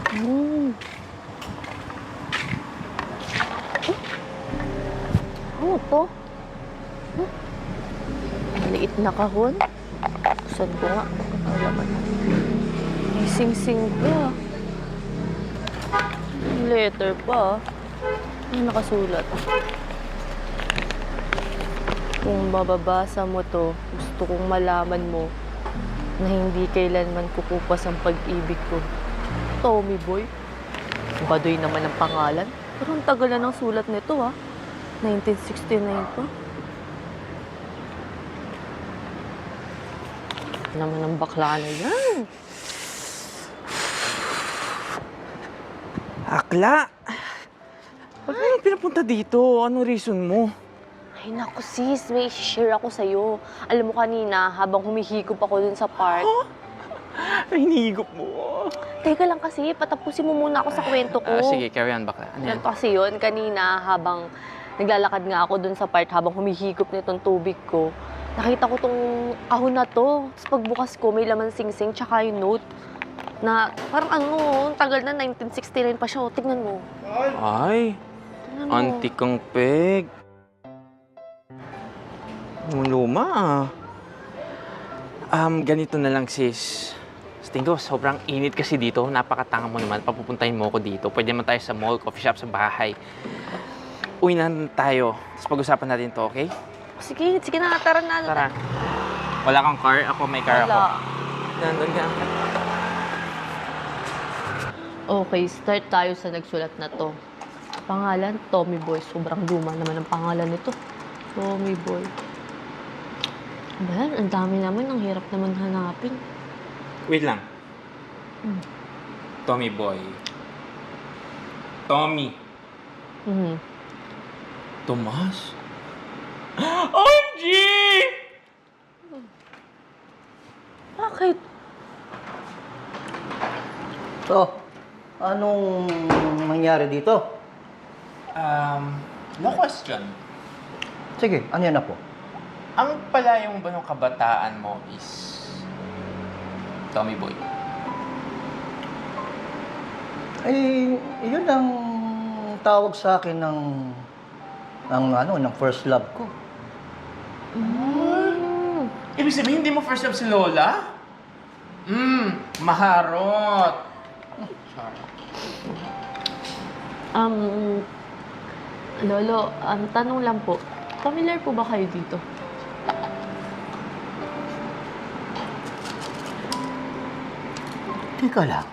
Hmm. Ano to? Huh? Maliit na kahon. Saan ko nga? Ang laman. May sing-sing pa. May letter pa. Ano nakasulat? Kung mababasa mo to, gusto kong malaman mo na hindi kailanman kukupas ang pag-ibig ko. Tommy Boy. Baduy naman ang pangalan. Pero ang tagal na ng sulat nito, 1969 pa. Naman ang bakla na yan. Akla! Ba't mo pinapunta dito? Anong reason mo? Ay naku sis, may share ako sa'yo. Alam mo kanina, habang humihigop ako dun sa park. Huh? Ay, hinihigop mo. Teka lang kasi, patapusin mo muna ako sa kwento ko. Sige, carry on, bakla. Ano yan? Ganito kasi yun, kanina habang naglalakad nga ako dun sa park, habang humihigop nitong tubig ko, nakita ko tong kahon na to. Tapos pagbukas ko, may laman sing-sing, tsaka yung note. Na parang ang tagal na, 1969 pa siya. O, tignan mo. Ay, Tignan mo. antik kang peg. Ang luma ganito na lang sis. Sa tingin ko, sobrang init kasi dito. Napakatanga mo naman. Papupuntahin mo ako dito. Pwede naman tayo sa mall, coffee shop, sa bahay. Uwi na tayo. Tapos pag-usapan natin to, okay? Sige, sige na, tara na. Tara. Wala kang car? Ako may car ako. Wala. Nandun ka. Okay, start tayo sa nagsulat na to. Pangalan, Tommy Boy. Sobrang luma naman ang pangalan nito. Tommy Boy. Ba yan? Ang dami naman. Ang hirap naman hanapin. Wait lang. Tommy Boy. Tommy. Mhm. Tomas? OMG! Bakit? So, anong nangyari dito? No question. Sige, ano yan na po? Ang palayong ba ng kabataan mo is Tommy Boy? Eh, yun ang tawag sa akin ng first love ko. Ibig sabihin, hindi mo first love si Lola? Maharot. Sorry. Lolo, tanong lang po. Familiar po ba kayo dito? Teka lang.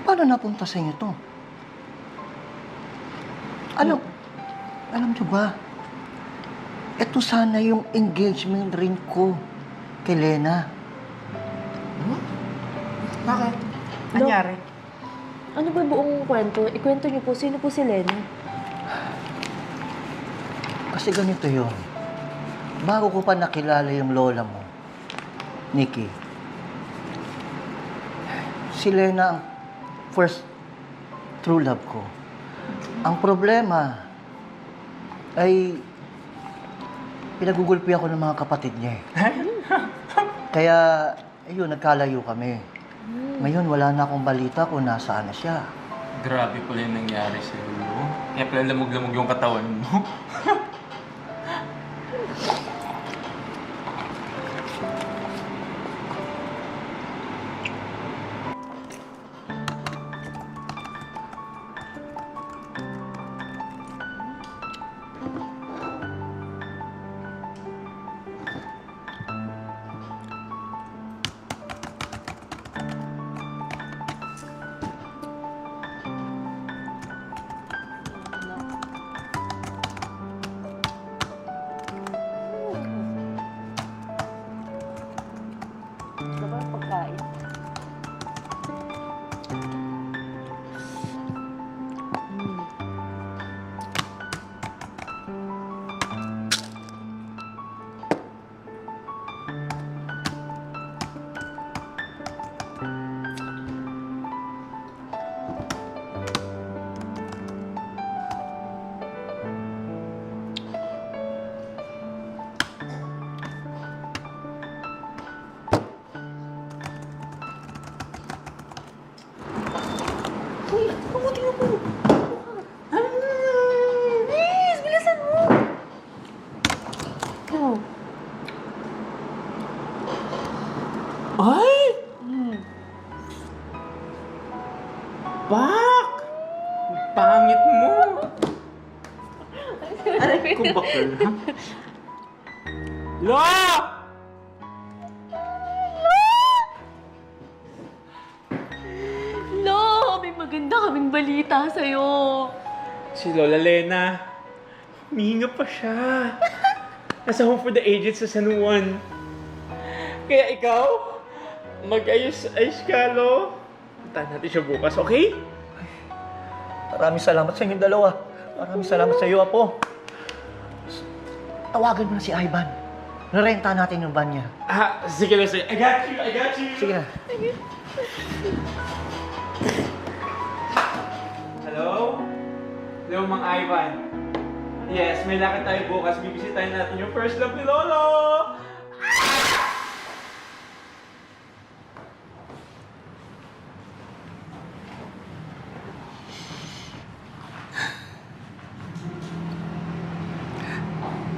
Paano napunta sa inyo to? Alam nyo ba? Ito sana yung engagement ring ko kay Lena. Bakit? Nangyari? Ano ba buong kwento? Ikwento niyo po, sino po si Lena? Kasi ganito yun. Bago ko pa nakilala yung lola mo, Nikki, si Lena ang first true love ko. Ang problema ay pinagugulpi ako ng mga kapatid niya. Kaya, ayun, nagkalayo kami. Ngayon, wala na akong balita kung nasaan na siya. Grabe pala yung nangyari sa iyo. Kaya pala lamog-lamog yung katawan mo. Uy, tingnan mo. Bilis, bilisan mo. Oh. Ay! Bak! Ang pangit mo! Aray ko bakal, ha? Lo! Lo, may maganda kaming balita sa'yo. Si Lola Lena, humihinga pa siya. Nasa home for the aged sa San Juan. Kaya ikaw, mag-ayos-ayos ka, Lo. Puntahan natin siya bukas, okay? Maraming salamat sa inyong dalawa. Maraming salamat sa iyo, Apo. Tawagan mo na si Ivan. Narenta natin yung van niya. Ah, sige lang, sige. I got you! Sige na. Hello? Hello, Mang Ivan. Yes, may lakad tayo bukas. Bibisitahin natin yung first love ni Lolo!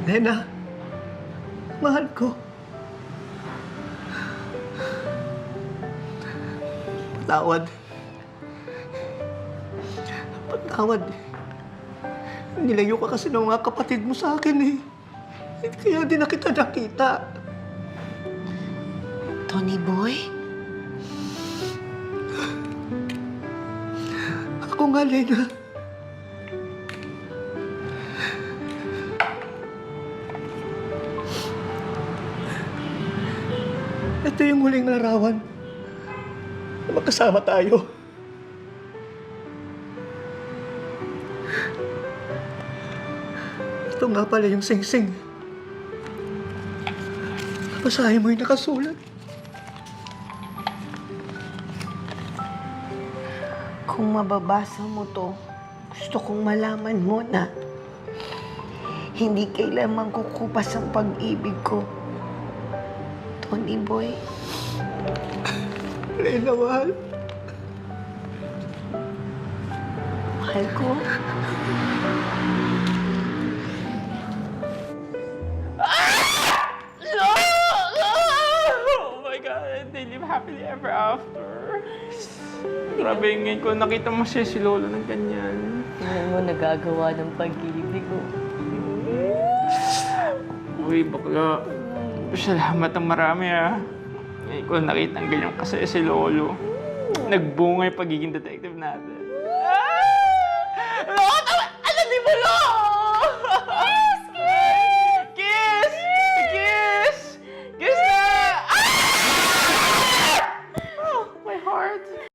Lena, mahal ko. Patawad. Patawad. Nilayo ka kasi ng mga kapatid mo sa akin eh. Kaya di na kita nakita. Tony Boy? Ako nga, Lena. Ito yung huling larawan na magkasama tayo. Ito nga pala yung sing-sing. Basahin mo yung nakasulat. Kung mababasa mo to, gusto kong malaman mo na hindi kailanman kukupas ang pag-ibig ko. Tony Boy, Lena, mahal. mahal ko. No! Oh my God, they live happily ever after. Grabe, ngayon ko nakita mo siya si Lolo ng ganyan. Tingnan mo, nagagawa ng pag-ibig, oh. Uy, bakla. Salamat ang marami, ah. Ngayon ko nakita ang ganyang kasaya si Lolo. Nagbunga yung pagiging detective natin. Ah! Lolo, tama! Alam di mo, Lolo!